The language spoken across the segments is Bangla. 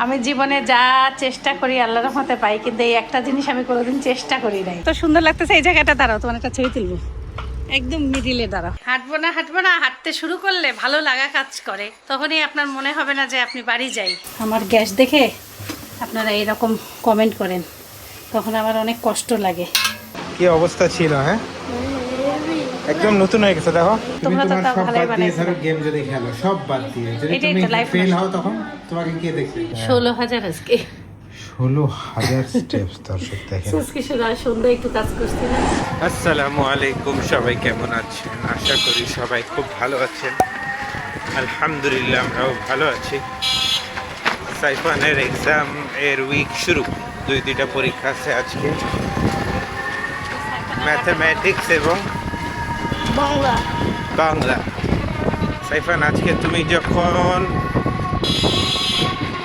আমি জীবনে যা চেষ্টা করি আল্লাহর রহমতে পাই, কিন্তু এই একটা জিনিস আমি কোনোদিন চেষ্টা করি নাই। তো সুন্দর লাগতেছে এই জায়গাটা। দাঁড়াও, তোমার একটা ছবি তুলবো। একদম মিডিলে দাঁড়াও। হাঁটবো না হাঁটতে শুরু করলে ভালো লাগা কাজ করে, তখনই আপনার মনে হবে না যে আপনি বাড়ি যাই। আমার গ্যাস দেখে আপনারা এরকম কমেন্ট করেন, তখন আমার অনেক কষ্ট লাগে। কি অবস্থা ছিল, হ্যাঁ একদম নতুন হয়ে গেছে। দেখো তুমি তোমরা তো তোমার তাও সব ভালোই বাদ দিয়ে বানাইছো। ধরো গেম যদি খেলো, সব বাদ দিয়ে যদি এটাই তুমি তো life ফেল নষ্ট। হও তখন তোমাকে কে দেখবে? 16,000 আজকে 16,000 স্টেপস দর্শক দেখেন। সুস্কি সুন্দর একটু কাজ করছি না। আসসালামু আলাইকুম, সবাই কেমন আছেন? আশা করি সবাই খুব ভালো আছেন। আলহামদুলিল্লাহ আমরাও ভালো আছি। সাইফানের এক্সাম এর উইক শুরু, দুইটা পরীক্ষা আছে আজকে, ম্যাথমেটিক্স এবং বাংলা। সাইফান, আজকে তুমি যখন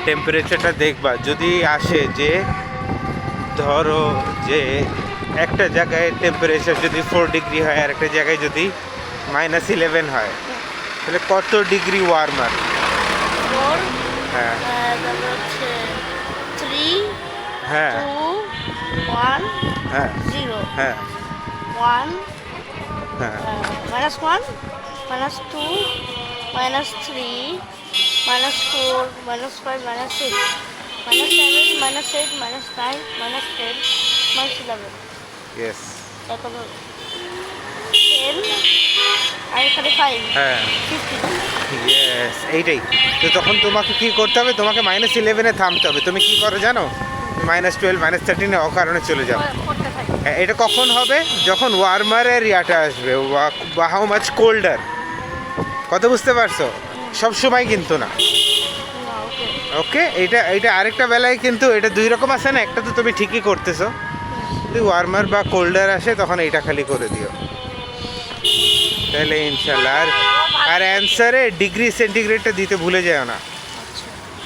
টেম্পারেচারটা দেখবা, যদি আসে যে ধরো যে একটা জায়গায় টেম্পারেচার যদি 4 ডিগ্রি হয় আর একটা জায়গায় যদি -11 হয়, তাহলে কত ডিগ্রি ওয়ার্মার? হ্যাঁ হ্যাঁ হ্যাঁ হ্যাঁ হ্যাঁ -1, -2, -3, -4, -5, -6, -7, -8, -9, -10, -11. ইয়েস এখন 10 আর এখানে 5, হ্যাঁ 15. ইয়েস, এইটাই তো। তখন তোমাকে কি করতে হবে? তোমাকে -11-এ থামতে হবে। তুমি কি করো জানো? -12, -13 অকারণে চলে যাও। করতে থাকি। হ্যাঁ, এটা কখন হবে? যখন ওয়ার্মারের ইয়াটা আসবে, বা হাউ মাচ কোল্ডার। কথা বুঝতে পারছো? সব সময় কিন্তু না। ওকে, এইটা আরেকটা বেলায় কিন্তু এটা দুই রকম আছে না, একটা তো তুমি ঠিকই করতেছো। যদি ওয়ার্মার বা কোল্ডার আসে তখন এইটা খালি করে দিও, তাহলে ইনশাল্লাহ। আর অ্যান্সারে ডিগ্রি সেন্টিগ্রেডটা দিতে ভুলে যাও না।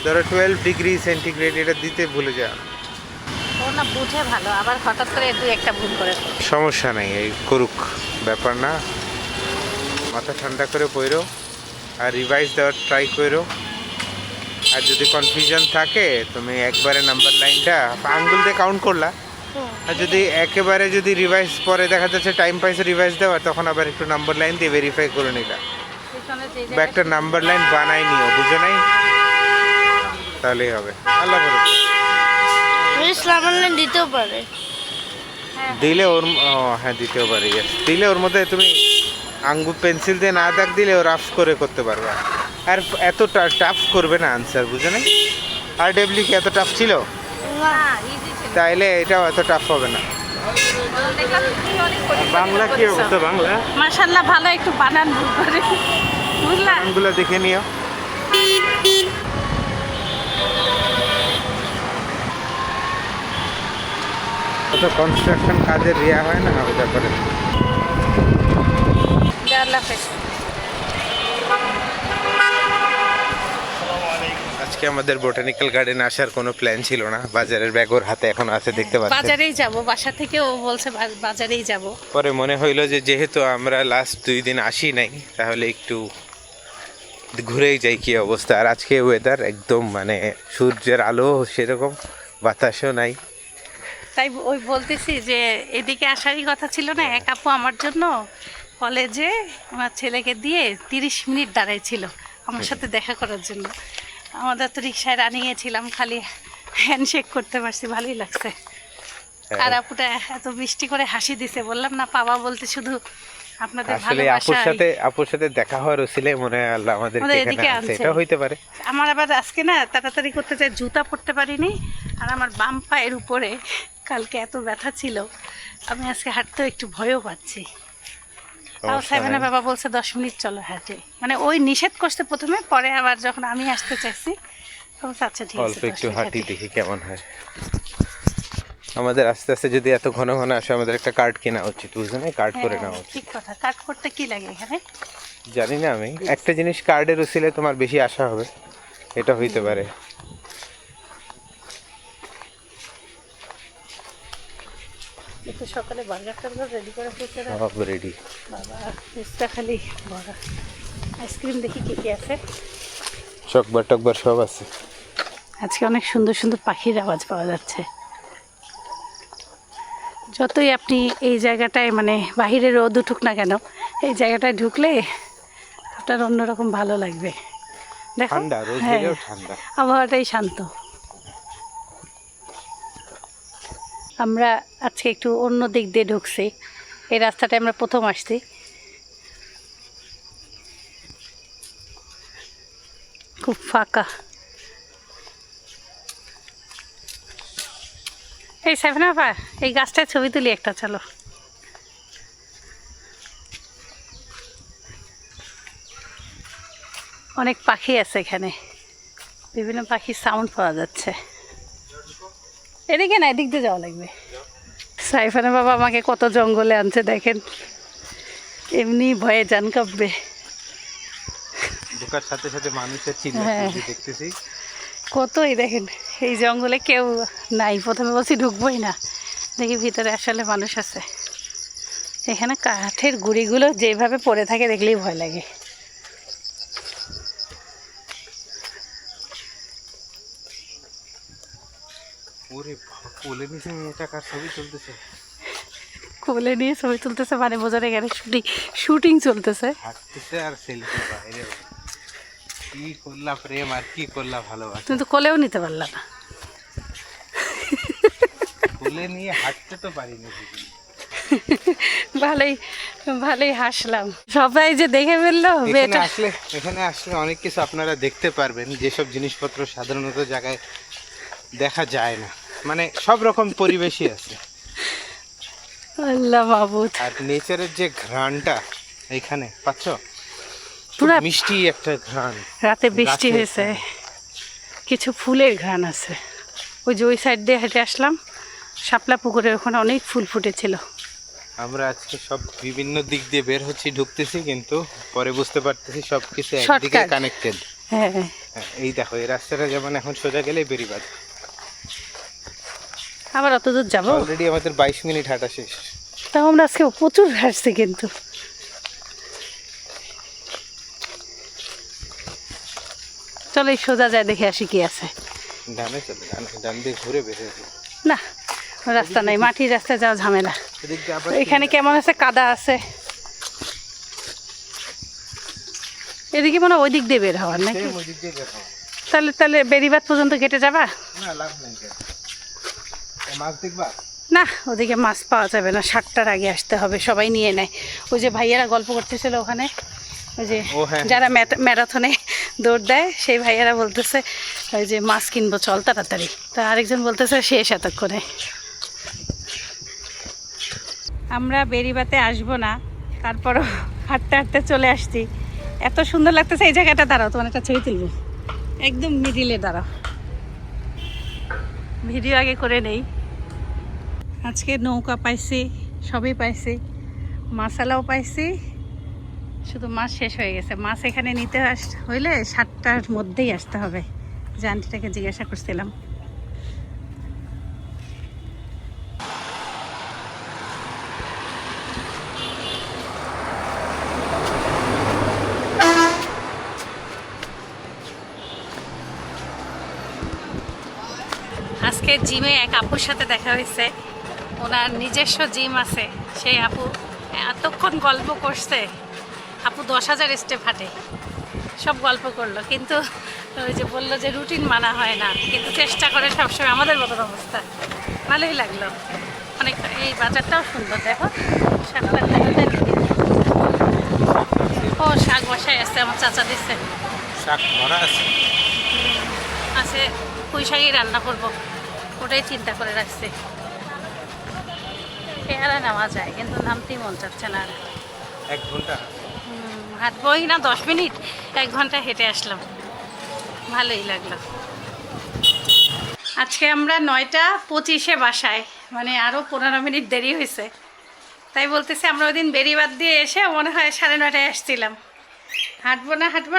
ধরো 12 ডিগ্রি সেন্টিগ্রেড, এটা দিতে ভুলে যাও না। ও না বুঝে ভালো, আবার হঠাৎ করে দুই একটা ভুল করে। সমস্যা নাই, এই করুক, ব্যাপার না। মাথা ঠান্ডা করে পড়ো আর রিভাইজ দেওয়ার ট্রাই করো। আর যদি কনফিউশন থাকে, তুমি একবারে নাম্বার লাইনটা আঙ্গুল দিয়ে কাউন্ট করলা, আর যদি একেবারে যদি রিভাইজ পরে দেখা যাচ্ছে টাইম পাইছে রিভাইজ দেওয়ার, তখন আবার একটু নাম্বার লাইন দিয়ে ভেরিফাই করে নিলা, বা একটা নাম্বার লাইন বানাই নিও, বুঝো নাই? তাহলেই হবে। আল্লাহ ভরসা। ইসলাম দিতেও পারে। দিলে ওর হ্যাঁ দিতেও পারে। ইয়েস, দিলে ওর মধ্যে তুমি আঙ্গুল পেন্সিল দিয়ে না দাগ দিলে ও রাফ করে করতে পারবে। আর এত টাফ করবে না আনসার, বুঝো না? আর ডব্লিউ কি এত টাফ ছিল? তাইলে এটাও এত টাফ হবে না। বাংলা কি অবস্থা? বাংলা মাশাআল্লাহ ভালো, একটু বানান ভুল করে বুঝলা। বানানগুলো দেখে নিও। অত কনস্ট্রাকশন কাজের রিয়া হয় না ওই ব্যাপারে। আল্লাহ হাফেজ। আজকে আমাদের বোটানিক্যাল গার্ডেন আসার কোনো প্ল্যান ছিল না। বাজারের ব্যাগ ওর হাতে এখন আছে, দেখতে পাচ্ছেন। বাজারেই যাব, বাসা থেকে ও বলছে বাজারেই যাব। পরে মনে হইলো যে যেহেতু আমরা লাস্ট 2 দিন আসি নাই, তাহলে একটু ঘুরেই যাই কি অবস্থা। আর আজকে ওয়েদার একদম মানে সূর্যের আলো সেরকম, বাতাসও নাই। তাই ওই বলতেছি যে এদিকে আসারই কথা ছিল না। এক আপু আমার জন্য কলেজে আমার ছেলেকে দিয়ে 30 মিনিট দাঁড়াইছিল আমার সাথে দেখা করার জন্য। আমাদের তো রিক্সায় রানিয়েছিলাম, খালি হ্যান্ডশেক করতে পারছি, ভালোই লাগছে। আর আপুটা এত মিষ্টি করে হাসি দিছে, বললাম না পাওয়া বলতে শুধু আপনাদের আসলে আপুর সাথে দেখা হওয়ার উসিলে মনে হয় আল্লাহ আমাদের এখানে আছে, এটা হইতে পারে। আমার আবার আজকে না তাড়াতাড়ি করতে চাই, জুতা পরতে পারিনি। আর আমার বাম পায়ের উপরে কালকে এত ব্যথা ছিল, আমি আজকে হাঁটতেও একটু ভয়ও পাচ্ছি। তাও সাইবানা বাবা বলছে 10 মিনিট চলো হাঁটে, মানে ওই নিষেধ করতে প্রথমে, পরে আবার যখন আমি আসতে চাইছি তখন আচ্ছা ঠিক আছে অল্প একটু হাঁটি, দেখি কেমন হয়। আমাদের আস্তে আস্তে যদি এত ঘন ঘন আসে, আমাদের একটা কার্ড কেনা উচিত, বুঝলেন? কার্ড করে নেওয়া উচিত। ঠিক কথা। কাট করতে কি লাগে এখানে জানি না আমি, একটা জিনিস কার্ডের উসিলে তোমার বেশি আশা হবে, এটা হইতে পারে। একটু সকালে বার্গার টার্গার রেডি করে ফেলতে না? সব রেডি বাবা, ফুচকা খালি বড়। আইসক্রিম দেখি কি কি আছে। চকবার টকবার সব আছে। আজকে অনেক সুন্দর সুন্দর পাখির আওয়াজ পাওয়া যাচ্ছে। যতই আপনি এই জায়গাটায় মানে বাহিরে রোদ উঠুক না কেন, এই জায়গাটায় ঢুকলে আপনার অন্যরকম ভালো লাগবে। দেখো ঠান্ডা, রোজ হ্যাঁ, হলেও ঠান্ডা। আবহাওয়াটাই শান্ত। আমরা আজকে একটু অন্য দিক দিয়ে ঢুকছি, এই রাস্তাটায় আমরা প্রথম আসছি। খুব ফাঁকা। এই সাইফানাফা, এই গাছটায় ছবি তুলি একটা, চলো। অনেক পাখি আছে এখানে, বিভিন্ন পাখির সাউন্ড পাওয়া যাচ্ছে। এদিকে না, এদিক দিয়ে যাওয়া লাগবে। সাইফানা বাবা আমাকে কত জঙ্গলে আনছে দেখেন, এমনি ভয়ে জান কাঁপবে। ঢোকার সাথে সাথে মানুষের হ্যাঁ। চিল্লাচিল্লি দেখতেছি। কতই দেখেন, এই জঙ্গলে কেউ নাই। প্রথমে বলছি ঢুকবোই না, দেখি ভিতরে আসলে মানুষ আছে। এখানে কাঠের গুঁড়িগুলো যেভাবে পড়ে থাকে দেখলেই ভয় লাগে। ওরে বাবা, কোলে নিচে মেয়েটা কার ছবি চলতেছে? কোলে নিয়ে ছবি তুলতেছে, মানে বোঝার এখানে শুটিং চলতেছে। হাঁটতেছে আর সেলফি বাইরে। কি করলা প্রেম আর কি করলা ভালোবাসা। তুমি তো কোলেও নিতে পারলা না। কোলে নিয়ে হাঁটতে তো পারিনি। ভালোই ভালোই হাসলাম, সবাই যে দেখে ফেললো। এখানে আসলে অনেক কিছু আপনারা দেখতে পারবেন, যেসব জিনিসপত্র সাধারণত জায়গায় দেখা যায় না। মানে সব রকম পরিবেশই আছে। আল্লাহ মাবুদ। আর নেচারের যে ঘ্রাণটা এখানে পাচ্ছ, পুরা মিষ্টি একটা ঘ্রাণ। রাতে বৃষ্টি গাছের হয়েছে, ঘ্রাণ। কিছু ফুলের ঘ্রাণ আছে। ওই যে ওই সাইড দিয়ে হেঁটে আসলাম, শাপলা পুকুরের ওখানে অনেক ফুল ফুটেছিল। আমরা আজকে সব বিভিন্ন দিক দিয়ে বের হচ্ছি, ঢুকতেছি, কিন্তু পরে বুঝতে পারতেছি সবকিছু একদিকে Shortcut। কানেক্টেড। হ্যাঁ, এই দেখো, এই রাস্তাটা যেমন এখন সোজা গেলে বেরিবাদ। আবার অত দূর যাবো? অলরেডি আমাদের 22 মিনিট হাঁটা শেষ। তাও আমরা আজকে প্রচুর হাঁটছি কিন্তু। চলো এই সোজা যায় দেখে আসি কি আছে। ডানে চলে, ডান দিয়ে ঘুরে বের হয়ে যাবে। না, রাস্তা নাই, মাটির রাস্তায় যাওয়া ঝামেলা। এদিক দিয়ে আবার এখানে কেমন আছে, কাদা আছে। এদিকে মনে হয় ওই দিক দিয়ে বের হওয়ার নাকি? same ওই দিক দিয়ে বের হও। তাহলে তাহলে বেরিবাদ পর্যন্ত কেটে যাবা? না, লাভ নেই কেন। মাছ দেখবা? না, ওদিকে মাছ পাওয়া যাবে না, 7টার আগে আসতে হবে, সবাই নিয়ে নেয়। ওই যে ভাইয়ারা গল্প করতেছিল ওখানে, ওই যে ও হ্যাঁ। যারা ম্যারাথনে দৌড় দেয় সেই ভাইয়ারা বলতেছে ওই যে মাছ কিনবো চল তাড়াতাড়ি। তা আরেকজন বলতেছে শেষ এতক্ষণে। আমরা বেরিবাতে আসবো না, তারপরও হাঁটতে হাঁটতে চলে আসছি। এত সুন্দর লাগতেছে এই জায়গাটা। দাঁড়াও, তোমার একটা ছবি তুলবো, একদম মিডিলে দাঁড়াও, ভিডিও আগে করে নেই। আজকে নৌকা পাইছি, সবই পাইছি, মাছালাও পাইছি, শুধু মাছ শেষ হয়ে গেছে। মাছ এখানে নিতে হইলে 7টার মধ্যেই আসতে হবে, যে আন্টিটাকে জিজ্ঞাসা করছিলাম। আজকে জিমে এক আপুর সাথে দেখা হয়েছে, ওনার নিজস্ব জিম আছে। সেই আপু এতক্ষণ গল্প করছে, আপু 10,000 স্টেপ হাঁটে, সব গল্প করলো, কিন্তু ওই যে বললো যে রুটিন মানা হয় না, কিন্তু চেষ্টা করে সবসময়। আমাদের মতন অবস্থা, ভালোই লাগলো অনেক। এই বাজারটাও সুন্দর, দেখো শাকটা। ও শাক বসায় আছে, আমার চাচা দিচ্ছে। শাক ভরা আছে। আছে, পুঁই শাকই রান্না করবো, ওটাই চিন্তা করে রাখছি। পেয়ারা নেওয়া যায়, কিন্তু নামতেই মন চাচ্ছে না। 1 ঘন্টা হাঁটবোই না, 10 মিনিট, 1 ঘন্টা হেঁটে আসলাম, ভালোই লাগলো। আজকে আমরা 9টা 25-এ বাসায়, মানে আরও 15 মিনিট দেরি হয়েছে। তাই বলতেছি আমরা ওই দিন বেরিবাদ দিয়ে এসে মনে হয় 9:30টায় আসছিলাম। হাঁটবো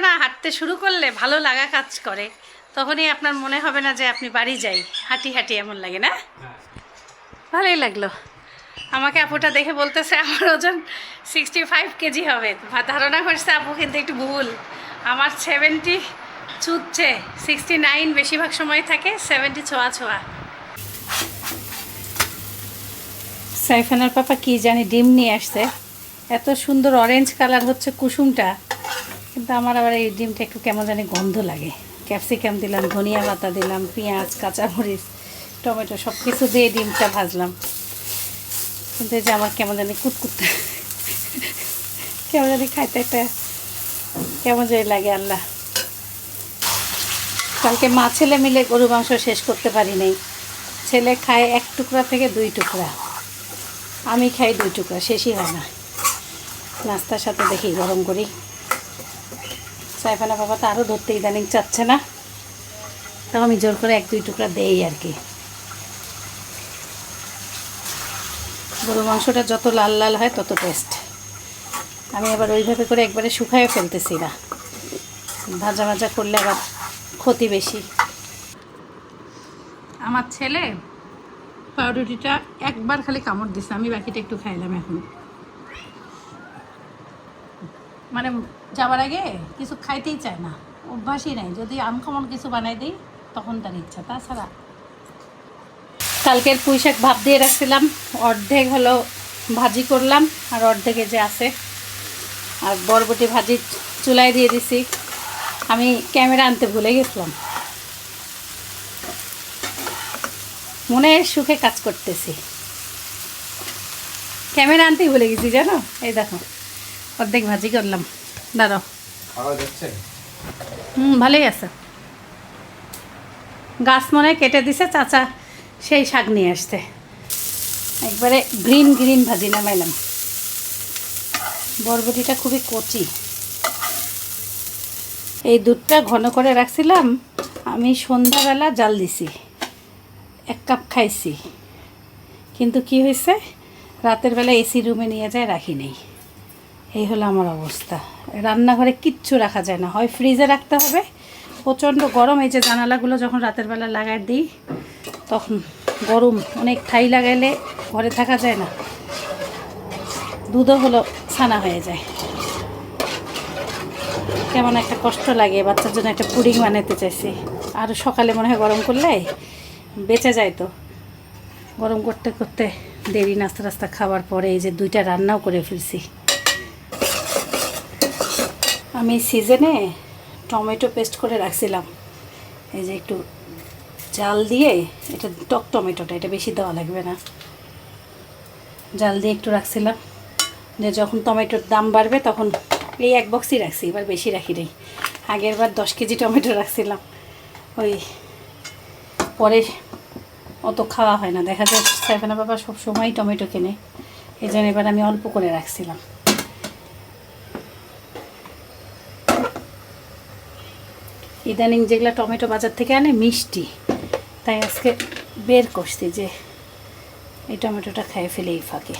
না হাঁটতে শুরু করলে ভালো লাগা কাজ করে, তখনই আপনার মনে হবে না যে আপনি বাড়ি যাই, হাঁটি হাঁটি এমন লাগে না? ভালোই লাগলো। আমাকে আপুটা দেখে বলতেছে আমার ওজন 65 কেজি হবে। ধারণা করছে আপু, কিন্তু একটু ভুল। আমার চুচ্ছে 69 বেশিরভাগ সময় থাকে, 70 ছোঁয়া ছোঁয়া। সাইফানের পাপা কি জানি ডিম নিয়ে আসছে, এত সুন্দর অরেঞ্জ কালার হচ্ছে কুসুমটা, কিন্তু আমার আবার এই ডিমটা একটু কেমন জানি গন্ধ লাগে। ক্যাপসিকাম দিলাম, ধনিয়া পাতা দিলাম, পেঁয়াজ, কাঁচামরিচ, টমেটো সব কিছু দিয়ে ডিমটা ভাজলাম, কিন্তু এই যে আমার কেমন জানি কুটকুটটা কেমন জানি খাইতে একটা কেমন জানি লাগে। আল্লাহ, কালকে মা ছেলে মিলে গরু মাংস শেষ করতে পারি নাই। ছেলে খায় 1 টুকরা থেকে 2 টুকরা, আমি খাই 2 টুকরা, শেষই হয় না। নাস্তার সাথে দেখি গরম করি। সাইফানা বাবা তো আরও ধরতে ইদানিং চাচ্ছে না, তাও আমি জোর করে 1-2 টুকরা দেই আর কি। গরু মাংসটা যত লাল লাল হয় তত টেস্ট। আমি আবার ওইভাবে করে একবারে শুকাইয়ে ফেলতেছি না, ভাজা ভাজা করলে আবার ক্ষতি বেশি। আমার ছেলে পাউরুটিটা একবার খালি কামড় দিছে, আমি বাকিটা একটু খাইলাম। এখন মানে যাওয়ার আগে কিছু খাইতেই চায় না, অভ্যাসই নাই। যদি আনকমন কিছু বানাই দিই তখন তার ইচ্ছা, তাছাড়া। কালকের পুঁই শাক ভাপ দিয়ে রাখছিলাম, অর্ধেক হলো ভাজি করলাম, আর অর্ধেকে যে আছে। আর বরবটি ভাজি চুলায় দিয়ে দিছি। আমি ক্যামেরা আনতে ভুলে গেছিলাম, মনের সুখে কাজ করতেছি, ক্যামেরা আনতেই ভুলে গেছি জানো। এই দেখো অর্ধেক ভাজি করলাম, দাঁড়াও। খাওয়া যাচ্ছে? ভালোই আছে। গাছ মনে হয় কেটে দিছে চাচা, সেই শাক নিয়ে আসছে, একবারে গ্রিন গ্রিন ভাজি নামাইলাম। বরবটিটা খুবই কচি। এই দুধটা ঘন করে রাখছিলাম, আমি সন্ধ্যাবেলা জাল দিছি, 1 কাপ খাইছি, কিন্তু কি হয়েছে, রাতের বেলা এসি রুমে নিয়ে যায় রাখি নেই। এই হলো আমার অবস্থা। রান্নাঘরে কিচ্ছু রাখা যায় না, হয় ফ্রিজে রাখতে হবে, প্রচণ্ড গরম। এই যে জানালাগুলো যখন রাতের বেলা লাগাই দিই তখন গরম, অনেক ঠাই লাগাইলে ঘরে থাকা যায় না, দুধও হলো ছানা হয়ে যায়, কেমন একটা কষ্ট লাগে। বাচ্চার জন্য একটা পুডিং বানাতে চাইছি, আর সকালে মনে হয় গরম করলে বেঁচে যায়। তো গরম করতে করতে দেরি, নাস্তা টাস্তা খাওয়ার পরে এই যে 2টা রান্নাও করে ফেলছি। আমি সিজনে টমেটো পেস্ট করে রাখছিলাম, এই যে একটু জাল দিয়ে, এটা টক টমেটোটা, এটা বেশি দেওয়া লাগবে না, জাল দিয়ে একটু রাখছিলাম, যে যখন টমেটোর দাম বাড়বে তখন। এই 1 বক্সই রাখছি, এবার বেশি রাখি নেই। আগের বার 10 কেজি টমেটো রাখছিলাম, ওই পরে অত খাওয়া হয় না, দেখা যায় সাইফানা বাবা সবসময় টমেটো কেনে, এই জন্য এবার আমি অল্প করে রাখছিলাম। ইদানিং যেগুলো টমেটো বাজার থেকে আনে মিষ্টি, তাই আজকে বের করছি যে এই টমেটোটা খেয়ে ফেলে এই ফাঁকে।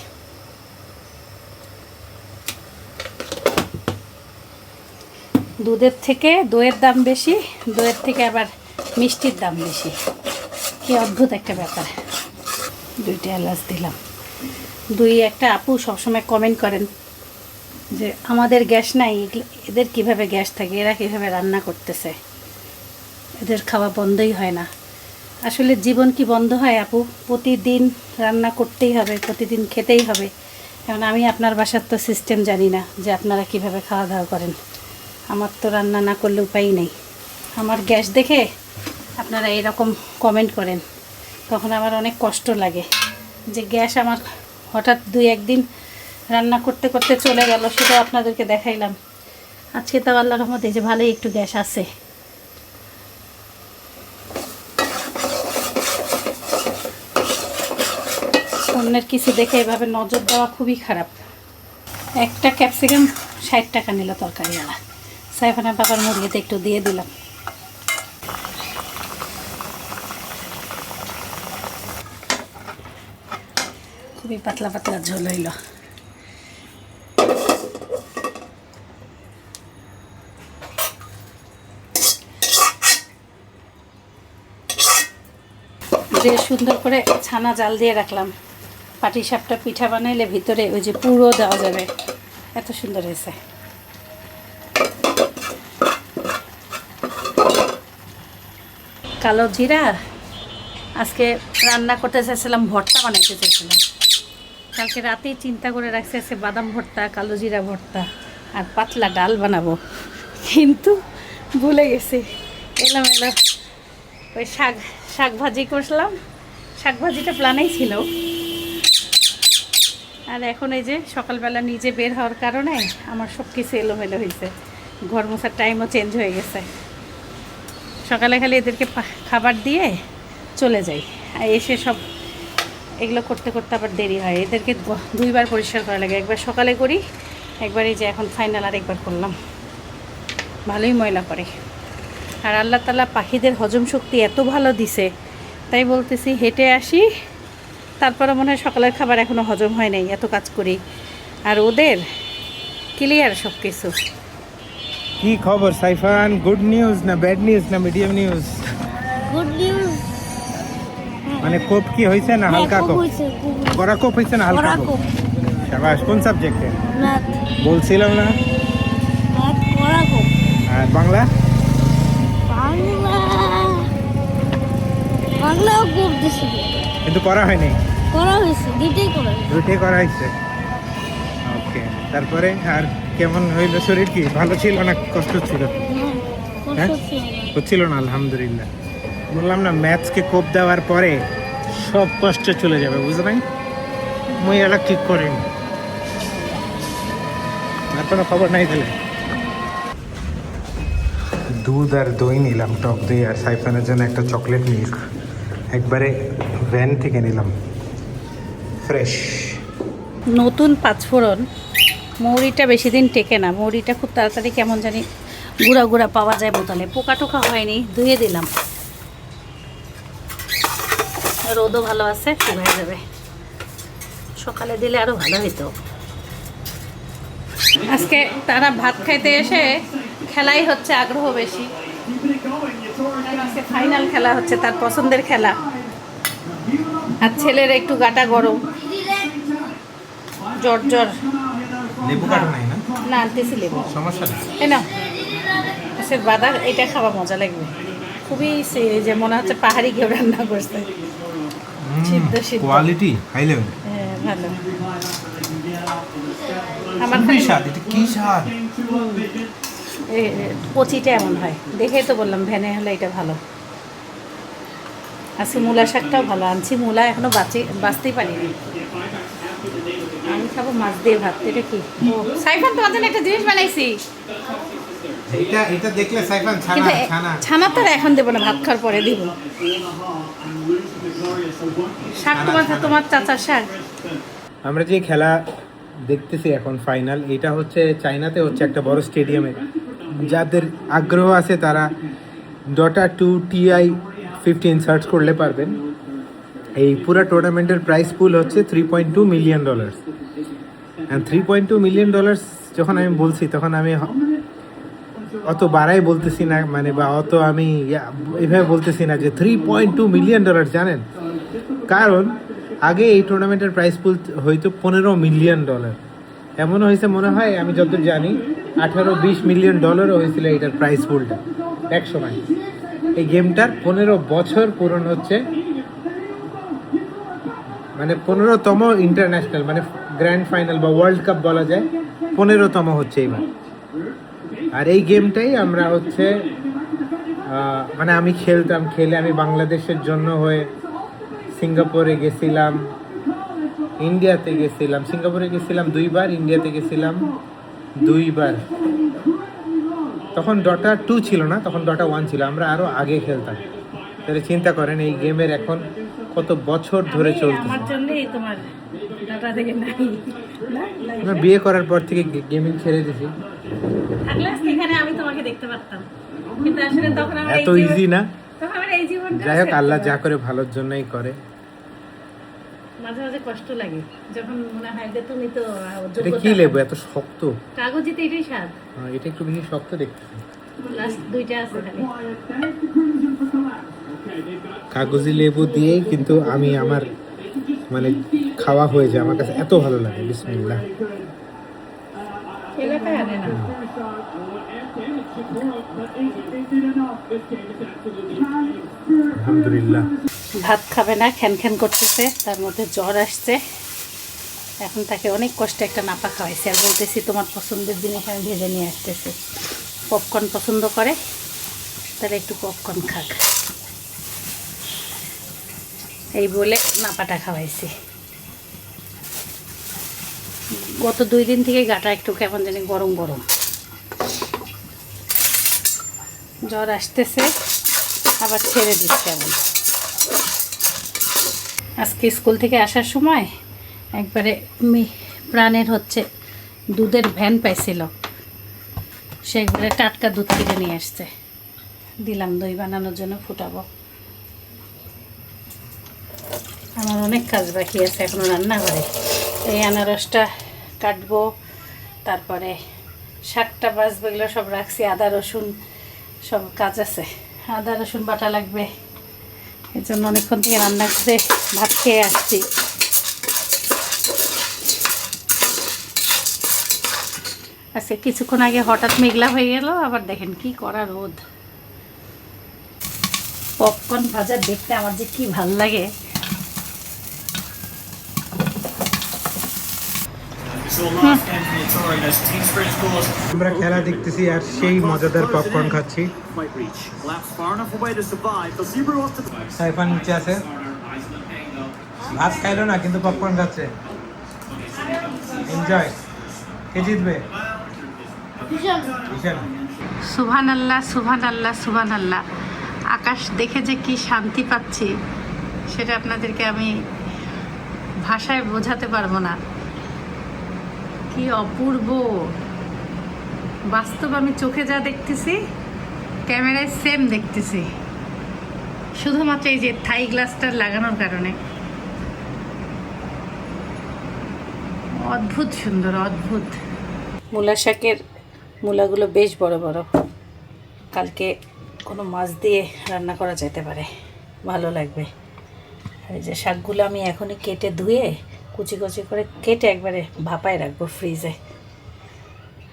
দুধের থেকে দইয়ের দাম বেশি, দইয়ের থেকে আবার মিষ্টির দাম বেশি, কি অদ্ভুত একটা ব্যাপার। 2টা এলাচ দিলাম। একটা আপু সবসময় কমেন্ট করেন যে আমাদের গ্যাস নাই, এদের কিভাবে গ্যাস থাকে, এরা কীভাবে রান্না করতেছে, এদের খাওয়া বন্ধই হয় না। আসলে জীবন কি বন্ধ হয় আপু? প্রতিদিন রান্না করতেই হবে, প্রতিদিন খেতেই হবে। কারণ আমি আপনার বাসার তো সিস্টেম জানি না যে আপনারা কিভাবে খাওয়া দাওয়া করেন। আমার তো রান্না না করলে উপায় নেই। আমার গ্যাস দেখে আপনারা এরকম কমেন্ট করেন, তখন আমার অনেক কষ্ট লাগে যে গ্যাস আমার হঠাৎ 2-1 দিন রান্না করতে করতে চলে গেল, সেটা আপনাদেরকে দেখাইলাম। আজকে তো আল্লাহর রহমতে যে ভালোই একটু গ্যাস আছে। অন্যের কিছু দেখে এভাবে নজর দেওয়া খুবই খারাপ। একটা ক্যাপসিকাম 60 টাকা নিল তরকারিওয়ালা। সাইফানের বাবার মুরগিতে একটু দিয়ে দিলাম। খুবই পাতলা পাতলা ঝোল হইল। যে সুন্দর করে ছানা জাল দিয়ে রাখলাম, পাটিসাপটা পিঠা বানাইলে ভিতরে ওই যে পুরো দেওয়া যাবে, এত সুন্দর হয়েছে। কালো জিরা। আজকে রান্না করতে চাইছিলাম, ভর্তা বানাইতে চাইছিলাম। কালকে রাতেই চিন্তা করে রাখছি আজকে বাদাম ভর্তা, কালো জিরা ভর্তা আর পাতলা ডাল বানাবো, কিন্তু ভুলে গেছি। এলোমেলো ওই শাক ভাজি করছিলাম, শাক ভাজিটা প্ল্যানেই ছিল। আর এখন এই যে সকালবেলা নিজে বের হওয়ার কারণে আমার সব কিছু এলোমেলো হয়েছে, ঘর মোছার টাইমও চেঞ্জ হয়ে গেছে। সকালে খালি এদেরকে খাবার দিয়ে চলে যাই, আর এসে সব এগুলো করতে করতে আবার দেরি হয়। এদেরকে 2বার পরিষ্কার করা লাগে, একবার সকালে করি, একবার এই যে এখন ফাইনাল আর একবার করলাম। ভালোই ময়লা করে। আর আল্লাহ তাআলা পাখিদের হজম শক্তি এত ভালো দিছে, তাই বলতেছি হেঁটে আসি, তারপরে মনে হয় সকালের খাবার এখনও হজম হয় নাই, এত কাজ করি। আর ওদের ক্লিয়ার সব কিছু। কি খবর সাইফান? গুড নিউজ না ব্যাড নিউজ না মিডিয়াম নিউজ? Good news. মানে কোপ কি হয়েছে না হালকা কোপ? কড়া কোপ হয়েছে না হালকা কোপ? শাবাশ। কোন সাবজেক্টে? ম্যাথ। বলছিলাম না। ম্যাথ করা খুব। আর বাংলা? বাংলাও খুব দিছি, কিন্তু করা হয়নি। করা হয়েছে, দুইটাই করা হয়েছে। দুটোই করা হয়েছে। ওকে, তারপরে আর কেমন হইল শরীর? কি ভালো ছিল না কষ্ট ছিল? হ্যাঁ? হচ্ছিল না, আলহামদুলিল্লাহ। বললাম না, ম্যাথসকে কোপ দেওয়ার পরে সব কষ্ট চলে যাবে, বুঝলেন? মই এটা ঠিক করিনি। আর কোনো খবর নাই তাহলে? দুধ আর দই নিলাম, টক দই, আর সাইফানের জন্য একটা চকলেট মিল্ক। একবারে ভ্যান থেকে নিলাম, ফ্রেশ। নতুন পাঁচফোড়ন, মৌরিটা বেশি দিন টেকে না, মৌরিটা খুব তাড়াতাড়ি কেমন জানি গুঁড়া গুঁড়া পাওয়া যায় বোতলে। পোকা টোকা হয়নি, ধুয়ে দিলাম। রোদও ভালো আছে, শুকিয়ে যাবে। সকালে দিলে আরও ভালো হতো। আজকে তারা ভাত খাইতে এসে খেলাই হচ্ছে, আগ্রহ বেশি। আজকে ফাইনাল খেলা হচ্ছে, তার পছন্দের খেলা। আর ছেলের একটু গাটা গরম, জ্বর জ্বর। লেবু কাটো নাই না? না, আনতেছি লেবু। সমস্যা নেই। এই না সে বাদা, এটা খাওয়া মজা লাগবে খুবই। যে মনে হচ্ছে পাহাড়ি কেউ রান্না করছে, সিদ্ধ সিদ্ধ, কোয়ালিটি হাই লেভেল। হ্যাঁ ভালো। আমার কি স্বাদ? এটা কি স্বাদ? কচিটা এমন হয়, দেখেই তো বললাম ভ্যানে হলে এটা ভালো। আজকে মূলা শাকটাও ভালো আনছি, মূলা এখনো বাঁচতেই পারিনি। আমি খাবো মাছ দিয়ে ভাত। এটা কি? ও সাইফান, তোমার জন্য একটা জিনিস বানাইছি। এটা দেখলে সাইফান কিন্তু ছানা ছানা তো আর এখন দেবো না, ভাত খাওয়ার পরে দিব। শাক তোমার চাচার শাক। আমরা যে খেলা দেখতেছি এখন ফাইনাল, এটা হচ্ছে চায়নাতে হচ্ছে একটা বড় স্টেডিয়ামে। যাদের আগ্রহ আছে তারা ডটা 2 TI-15 সার্চ করলে পারবেন। এই পুরো টুর্নামেন্টের প্রাইস পুল হচ্ছে $3.2 মিলিয়ন। অ্যান্ড $3.2 মিলিয়ন যখন আমি বলছি, তখন আমি অত বাড়াই বলতেছি না, মানে বা অত আমি এভাবে বলতেছি না যে $3.2 মিলিয়ন, জানেন? কারণ আগে এই টুর্নামেন্টের প্রাইস পুল হয়তো $15 মিলিয়ন। এমনও হয়েছে মনে হয়, আমি যতদূর জানি 18-20 মিলিয়ন ডলারও হয়েছিল এটার প্রাইস পুলটা এক সময়। এই গেমটার 15 বছর পূরণ হচ্ছে, মানে 15তম ইন্টারন্যাশনাল, মানে গ্র্যান্ড ফাইনাল বা ওয়ার্ল্ড কাপ বলা যায়, 15তম হচ্ছে এবার। আর এই গেমটাই আমরা হচ্ছে মানে আমি খেলতাম, খেলে আমি বাংলাদেশের জন্য হয়ে সিঙ্গাপুরে গেছিলাম, ইন্ডিয়াতে গেছিলাম। সিঙ্গাপুরে গেছিলাম 2বার, ইন্ডিয়াতে গেছিলাম 2বার। তখন ডটা 2 ছিল না, তখন ডটা 1 ছিল। আমরা আরও আগে খেলতাম। তাহলে চিন্তা করেন এই গেমের এখন কত বছর ধরে চলছে। আমার জন্যই তোমার ডাটা থেকে নাই। আমরা বিয়ে করার পর থেকে গেমিং ছেড়ে দিয়েছি। থাকলে আজকে এখানে আমি তোমাকে দেখতে পারতাম, কিন্তু আসলে তখন আমার এত ইজি না। তখন আমার এই জীবনটা। যাই হোক, আল্লাহ যা করে ভালোর জন্যই করে। মাঝে মাঝে কষ্ট লাগে যখন মনে হয় যে তুমি তো এটা কি লেবু এত শক্ত? কাগজিতে এটাই স্বাদ। এটা একটু বেশি শক্ত দেখতেছি। লাস্ট 2টা আছে খালি। কাগজি লেবু দিয়েই কিন্তু আমি আমার মানে খাওয়া হয়ে যায়, আমার কাছে এত ভালো লাগে। বিসমিল্লাহ। এলাকায় আনে না। আলহামদুলিল্লাহ। ভাত খাবে না, খ্যান করতেছে, তার মধ্যে জ্বর আসছে। এখন তাকে অনেক কষ্টে একটা নাপা খাওয়াইছি, আর বলতেছি তোমার পছন্দের জিনিস আমি ভেজে নিয়ে আসতেছি। পপকর্ন পছন্দ করে, তাহলে একটু পপকর্ন খাক, এই বলে নাপাটা খাওয়াইছি। গত 2 দিন থেকে গাটা একটু কেমন জানি গরম গরম, জ্বর আসতেছে আবার ছেড়ে দিচ্ছে এমন। আজকে স্কুল থেকে আসার সময় একবারে প্রাণের হচ্ছে দুধের ভ্যান পাইছিল, সেগুলো টাটকা দুধ কিনে নিয়ে আসছে, দিলাম দই বানানোর জন্য ফুটাবো। আমার অনেক কাজ বাকি আছে এখনো রান্নাঘরে। এই আনারসটা কাটবো, তারপরে শাকটা বাজবো, এগুলো সব রাখছি। আদা রসুন সব কাজ আছে, আদা রসুন বাটা লাগবে, এই জন্য অনেকক্ষণ থেকে রান্না করে ভাত খেয়ে আসছি। আজকে কিছুক্ষণ আগে হঠাৎ মেঘলা হয়ে গেল, আবার দেখেন কি করা রোদ। পপকর্ন ভাজা দেখতে আমার যে কি ভাল লাগে। আমরা খেলা দেখতেছি আর সেই মজাদার পপকর্ন খাচ্ছি। সাইফান নিচে আছে, ভাত খাইলো না কিন্তু পপকর্ন খাচ্ছে। এনজয়। কে জিতবে? ঈশান। সুবহানাল্লাহ, সুবহানাল্লাহ, সুবহানাল্লাহ। আকাশ দেখে যে কি শান্তি পাচ্ছি সেটা আপনাদেরকে আমি ভাষায় বোঝাতে পারবো না। কি অপূর্ব! বাস্তব আমি চোখে যা দেখতেছি ক্যামেরায় সেম দেখতেছি, শুধুমাত্র এই যে থাই গ্লাসটা লাগানোর কারণে। অদ্ভুত সুন্দর, অদ্ভুত। মূলা শাকের মূলাগুলো বেশ বড় বড়, কালকে কোনো মাছ দিয়ে রান্না করা যেতে পারে, ভালো লাগবে। এই যে শাকগুলো আমি এখনই কেটে ধুয়ে কুচি কুচি করে কেটে একবারে ভাপায় রাখবো ফ্রিজে।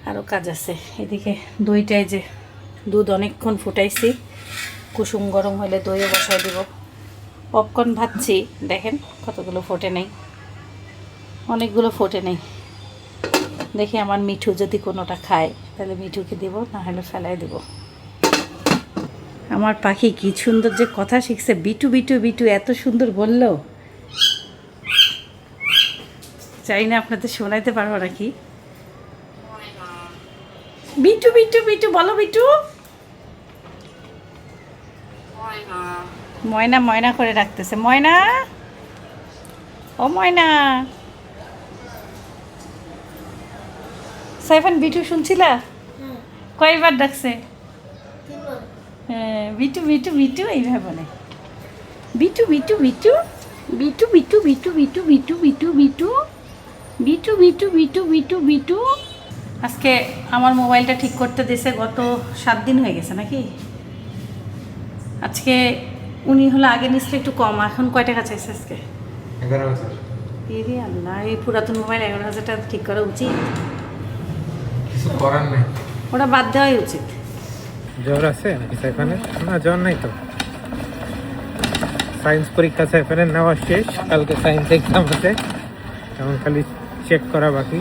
আরও কাজ আছে এদিকে। দইটাই যে দুধ অনেকক্ষণ ফুটাইছি, কুসুম গরম হলে দইও বসাই দেব। পপকর্ন ভাজছি, দেখেন কতগুলো ফোটে নেই, অনেকগুলো ফোটে নেই। দেখি আমার মিঠু যদি কোনোটা খায় তাহলে মিঠুকে দেবো, না হলে ফেলাই দেবো। আমার পাখি কি সুন্দর যে কথা শিখছে, বিটু বিটু বিটু এত সুন্দর বললো, চাই না আপনাদের শোনাইতে পারবো নাকি। বিটু বিটু বিটু বলো, বিটু। ময়না ময়না করে রাখতেছে, ময়না, ও ময়না। সাইফান বিটু শুনছিলা? কয়বার ডাকছে? হ্যাঁ, বিটু বিটু বিটু এইভাবে বলে, বিটু বিটু বিটু বিটু বিটু বিটু বিটু বিটু বিটু বিটু বিটু বিটু বিটু বিটু বিটু। আজকে আমার মোবাইলটা ঠিক করতে দিয়েছে, গত 7 দিন হয়ে গেছে নাকি। আজকে উনি হলো আগে নিশ্চয়ই একটু কম, এখন কয় টাকা চাইছে আজকে? 11,000। এরে আল্লাহ, এই পুরাতন মোবাইল 11,000 টাকা ঠিক করা উচিত? কিছু করার নেই, ওটা বাদ দেওয়াই উচিত। জ্বর আছে নাকি সাইফানের? না, জ্বর নাই তো। সায়েন্স পরীক্ষা সাইফানের নেওয়া শেষ, কালকে সায়েন্স এক্সাম আছে, এখন খালি চেক করা বাকি।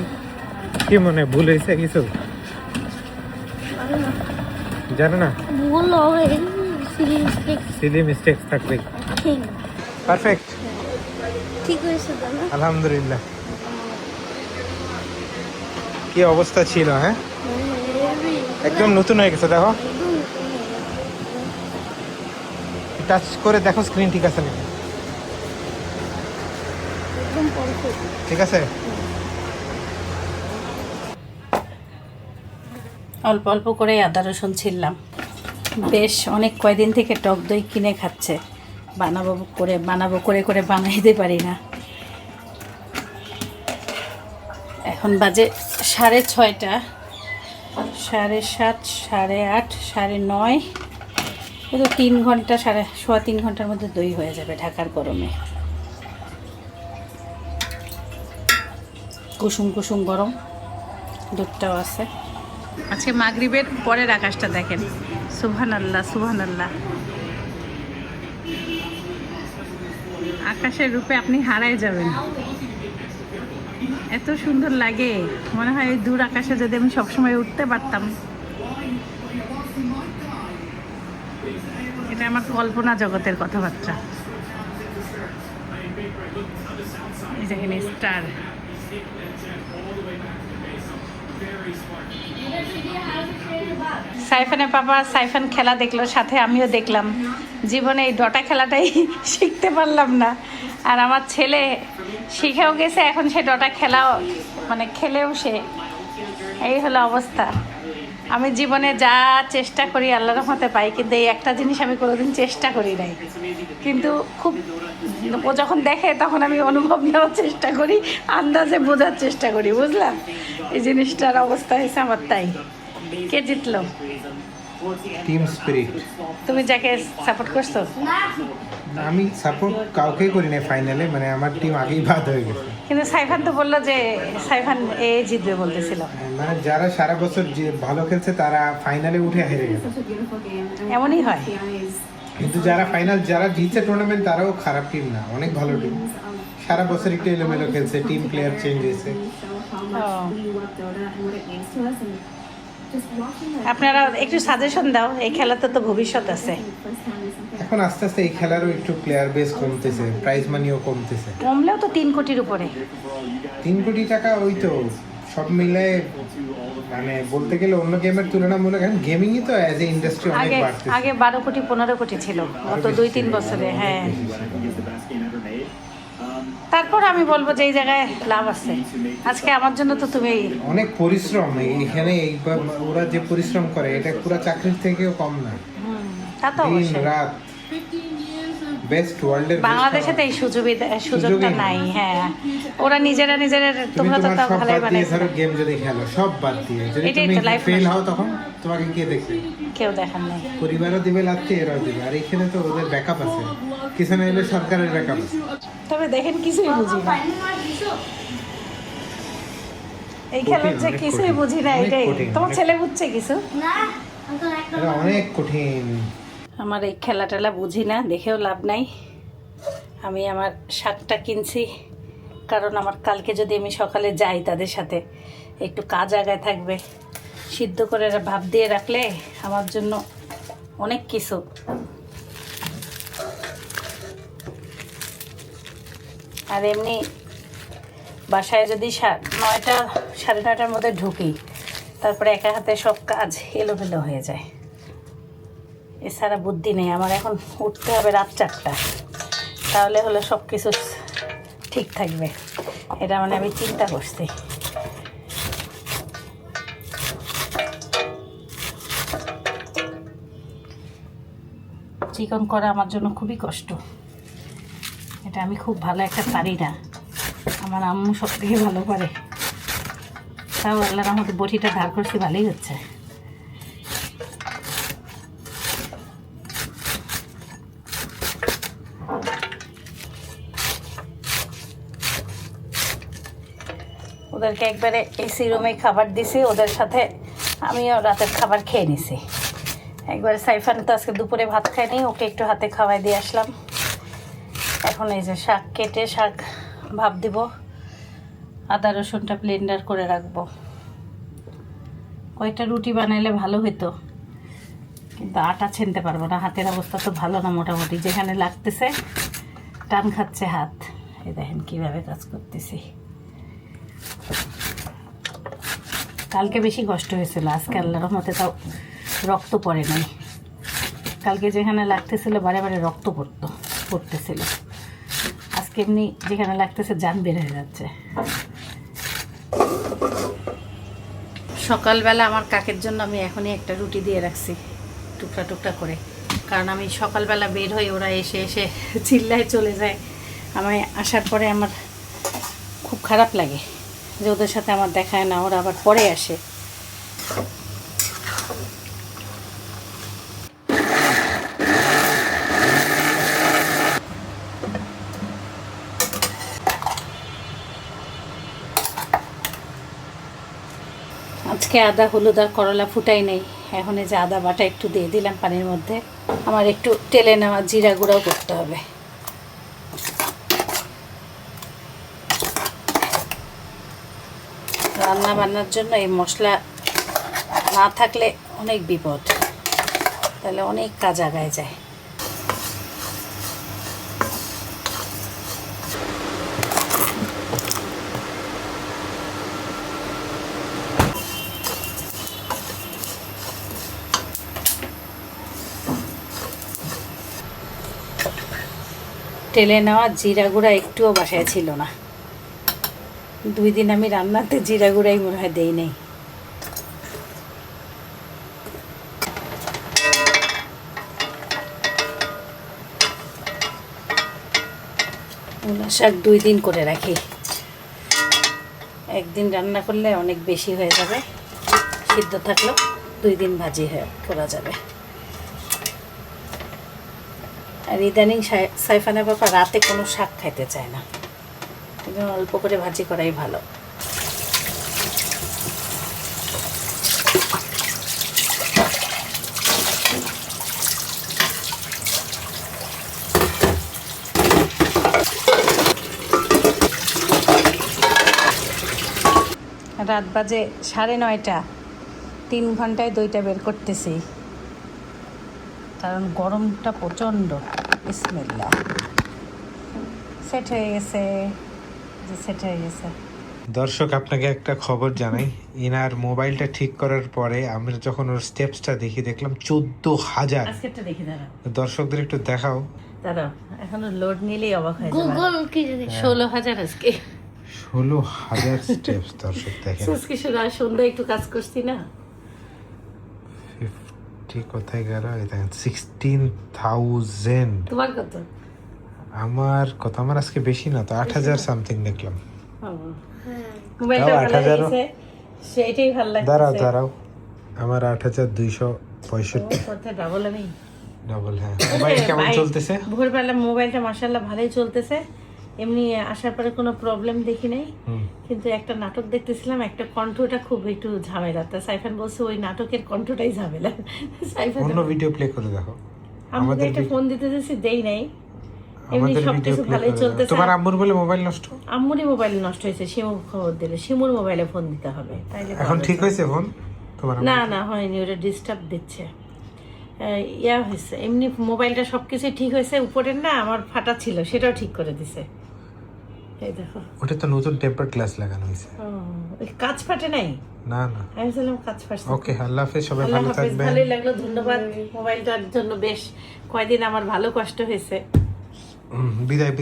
কি মনে ভুল হয়েছে কিছু? জানো না? বললো সিলি মিস্টেক্স থাকবে। পারফেক্ট, ঠিক হয়েছে দাদা। আলহামদুলিল্লাহ। কি অবস্থা ছিল, হ্যাঁ একদম নতুন হয়ে গেছে। দেখো, টাচ করে দেখো স্ক্রিন ঠিক আছে নাকি। একদম পারফেক্ট। ঠিক আছে। অল্প অল্প করে আদা রসুন ছিললাম। বেশ অনেক কয়দিন থেকে টক দই কিনে খাচ্ছে, বানাবো করে করে বানাইতে পারি না। এখন বাজে 6:30, 7:30, 8:30, 9:30, তো 3 ঘন্টা, সোয়া 3 ঘন্টার মধ্যে দই হয়ে যাবে ঢাকার গরমে। কুসুম কুসুম গরম, দুধটাও আছে। আজকে মাগরিবের পরের আকাশটা দেখেন, সুবহানাল্লাহ সুবহানাল্লাহ। আকাশের রূপে আপনি হারায় যাবেন, এত সুন্দর লাগে। মনে হয় এই দূর আকাশে যদি আমি সবসময় উঠতে পারতাম। এটা আমার কল্পনা জগতের কথাবার্তা। এই দেখেন স্টার। সাইফানের বাবা সাইফান খেলা দেখলো, সাথে আমিও দেখলাম। জীবনে এই ডটা খেলাটাই শিখতে পারলাম না। আর আমার ছেলে শিখেও গেছে, এখন সে ডটা খেলাও মানে খেলেও সে। এই হলো অবস্থা। আমি জীবনে যা চেষ্টা করি আল্লাহর রহমতে পাই, কিন্তু এই একটা জিনিস আমি কোনোদিন চেষ্টা করি নাই। কিন্তু খুব ও যখন দেখে তখন আমি অনুভব নেওয়ার চেষ্টা করি, আন্দাজে বোঝার চেষ্টা করি, বুঝলাম। এই জিনিসটার অবস্থা হয়েছে আমার তাই। কে জিতলো? Team spirit. তুমি যাকে সাপোর্ট করছো? আমি সাপোর্ট কাউকে করি না ফাইনালে, মানে আমার টিম আগেই বাদ হয়ে গেছে। কিন্তু সাইফান তো বললো যে সাইফান এ জিতবে বলতেছিল। মানে যারা সারা বছর যে ভালো খেলছে তারা ফাইনালে উঠে হেরে গেছে। এমনই হয়। কিন্তু যারা জিতছে টুর্নামেন্ট তারাও খারাপ টিম না, অনেক ভালো টিম। সারা বছর একটু এলোমেলো খেলছে, টিম প্লেয়ার চেঞ্জ হয়েছে। আপনারা একটু সাজেশন দাও, এই খেলাতে তো ভবিষ্যৎ আছে। এখন আস্তে আস্তে এই খেলারও একটু প্লেয়ার বেস কমতেছে, প্রাইজ মানিও কমতেছে। কমলেও তো 3 কোটির উপরে। 3 কোটি টাকা ওই তো সব মিলে, মানে বলতে গেলে অন্য গেমের তুলনামূলক এখন গেমিংই তো অ্যাজ এ ইন্ডাস্ট্রি অনেক আগে বাড়তেছে। আগে 12 কোটি 15 কোটি ছিল গত 2-3 বছরে। হ্যাঁ, তারপর আমি বলবো যে এই জায়গায় লাভ আছে। আজকে আমার জন্য তো তুমি অনেক পরিশ্রম এখানে, ওরা যে পরিশ্রম করে এটা পুরো চাকরির থেকেও কম না। তা তো দিন অবশ্যই। রাত বেস্ট ওয়ার্ল্ডের বাংলাদেশে তো এই সুযোগটা সুযোগই নাই। হ্যাঁ, ওরা নিজেরা তুমি তোমরা তো তোমার তাও সব ভালোই বাদ দিয়ে বানাইছো। ধরো গেম যদি খেলো, সব বাদ দিয়ে যদি এটাই তুমি তো life ফেল নষ্ট। হও তখন তোমাকে কে দেখবে? কেউ দেখার নাই। পরিবারও দিবে লাথি, এরাও দিবে। আর এখানে তো ওদের ব্যাকআপ আছে, কিছু না হলে সরকারের ব্যাকআপ আছে। তবে দেখেন কিছুই বুঝি না এই খেলার যে অনেক কিছুই কঠিন, বুঝি না। অনেক এটাই কঠিন, তোমার অনেক- ছেলে বুঝছে কিছু? এটা অনেক কঠিন। আমার এই খেলা টেলা বুঝি না, দেখেও লাভ নাই। আমি আমার শাকটা কিনছি, কারণ আমার কালকে যদি আমি সকালে যাই তাদের সাথে একটু কাজ আগায় থাকবে। সিদ্ধ করে ভাপ দিয়ে রাখলে আমার জন্য অনেক কিছু। আর এমনি বাসায় যদি 9টা 9:30টার মধ্যে ঢুকি, তারপরে একা হাতে সব কাজ এলোমেলো হয়ে যায়। এছাড়া বুদ্ধি নেই আমার। এখন উঠতে হবে রাত 4টা, তাহলে হলো সব কিছু ঠিক থাকবে। এটা মানে আমি চিন্তা করছি। চিকন করা আমার জন্য খুবই কষ্ট। এটা আমি খুব ভালো একটা পারি না, আমার আম্মু সব থেকে ভালো পারে। তাও আল্লাহর রহমতে বটিটা ধার করছি, ভালোই হচ্ছে। ওদেরকে একবারে এসি রুমে খাবার দিছি, ওদের সাথে আমিও রাতের খাবার খেয়ে নিছি। একবারে সাইফান তো আজকে দুপুরে ভাত খায়নি, ওকে একটু হাতে খাওয়াই দিয়ে আসলাম। এখন এই যে শাক কেটে শাক ভাপ দিব, আদা রসুনটা ব্লেন্ডার করে রাখবো। কয়েকটা রুটি বানাইলে ভালো হতো, কিন্তু আটা ছেনতে পারবো না। হাতের অবস্থা তো ভালো না, মোটামুটি যেখানে লাগতেছে টান খাচ্ছে হাত। এই দেখেন কীভাবে কাজ করতেছি। কালকে বেশি কষ্ট হয়েছিল, আজকে আল্লাহর রহমতে তাও রক্ত পড়ে নাই। কালকে যেখানে লাগতেছিল বারে বারে রক্ত পড়তেছিল, আজকে এমনি যেখানে লাগতেছে জান বের হয়ে যাচ্ছে। সকালবেলা আমার কাকের জন্য আমি এখনই একটা রুটি দিয়ে রাখছি টুকরা টুকরা করে, কারণ আমি সকালবেলা বের হই, ওরা এসে এসে চিল্লায় চলে যায়। আমি আসার পরে আমার খুব খারাপ লাগে যে ওদের সাথে আমার দেখায় না, ওরা আবার পরে আসে। আজকে আজকে আদা হলুদ আর করলা ফুটাই নেই, এখন এই যে আদা বাটা একটু দিয়ে দিলাম পানির মধ্যে। আমার একটু টেলে নেওয়া জিরা গুঁড়াও করতে হবে। রান্না বান্নার জন্য এই মশলা না থাকলে অনেক বিপদ, তাহলে অনেক কাজ আগায় যায়। টেলে নেওয়া জিরা গুঁড়া একটুও বাসায় ছিল না, 2 দিন আমি রান্নাতে জিরা গুঁড়াই মনে হয় দেই নাই। মূলা শাক 2 দিন করে রাখি, একদিন রান্না করলে অনেক বেশি হয়ে যাবে, সিদ্ধ থাকলেও 2 দিন ভাজি করা যাবে। আর ইদানিং সাইফানের বাবা রাতে কোনো শাক খাইতে চায় না, এই জন্য অল্প করে ভাজি করাই ভালো। রাত বাজে 9:30, 3 ঘন্টায় দইটা বের করতেছি, কারণ গরমটা প্রচণ্ড। বিসমিল্লাহ, সেট হয়ে গেছে, যে সেট হয়ে গেছে। দর্শক, আপনাকে একটা খবর জানাই, ইনার মোবাইলটা ঠিক করার পরে আমরা যখন ওর স্টেপসটা দেখলাম 14,000। আজকেরটা দেখি দাঁড়াও, দর্শকদের একটু দেখাও। দাঁড়াও, এখনো লোড নিলেই অবাক হয়ে যাবে। গুগল কি যদি 16,000 আজকে, 16,000 স্টেপস। দর্শক দেখেন, আজকে সন্ধ্যায় একটু কাজ করছি না। 50 কোথায় গেল? এই দেখেন 16,000। তোমার কত? আমার কত? আমার আজকে বেশি না তো, 8,000 সামথিং দেখলাম। মোবাইলটা তাও ভালো 8,000 লাগছে, সেইটাই ভালো লাগছে। দাঁড়াও, আমার 8,265। কথা ডাবল আমি ডাবল। হ্যাঁ, মোবাইল কেমন চলতেছে? ভোরবেলা মোবাইলটা মাশাআল্লাহ ভালোই চলতেছে, এমনি আসার পরে কোনো প্রবলেম দেখি নাই। কিন্তু একটা নাটক দেখতেছিলাম, একটা কণ্ঠটা খুব একটু ঝামেলা, তা সাইফান বলছে ওই নাটকের কণ্ঠটাই ঝামেলা। সাইফান অন্য ভিডিও প্লে করে দেখো। আমাদের একটা ফোন দিতে দিয়েছি, দেই নাই। এমনি আমাদের ভিডিও সবকিছু প্লে ভালোই করে চলতেছে। তোমার আম্মুর বলে মোবাইল নষ্ট? আম্মুরই মোবাইল নষ্ট হয়েছে, শিমু খবর দিলে শিমুর মোবাইলে ফোন দিতে হবে, তাইলে এখন ঠিক হয়েছে ফোন তোমার? না না হয়নি, ওটা ডিস্টার্ব দিচ্ছে। ইয়া হয়েছে, এমনি মোবাইলটা সবকিছু ঠিক হয়েছে, উপরের না আমার ফাটা ছিল, সেটাও ঠিক করে দিছে। এই দেখো, ওটা তো নতুন টেম্পার গ্লাস লাগানো হয়েছে। কাজ ফাটে নাই? না না, আমি বললাম কাজ ফাটছে। ওকে, আল্লাহ হাফেজ, সবাই আল্লাহ ভালো হাফেজ, থাকবেন। ভালোই লাগলো, ধন্যবাদ। মোবাইলটার জন্য বেশ কয়দিন আমার ভালো কষ্ট হয়েছে। বিদায়।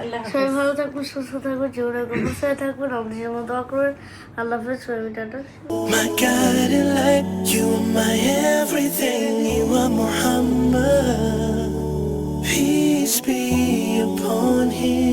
আল্লাহ সবাই হাফেজ। ভালো থাকবেন, সুস্থ থাকবেন, জীবনে অবশ্যই থাকবেন, আমাদের জন্য দোয়া করবেন। আল্লাহ হাফেজ, সবাই tata. My guiding light, you are my everything, you are Muhammad. Peace be upon him.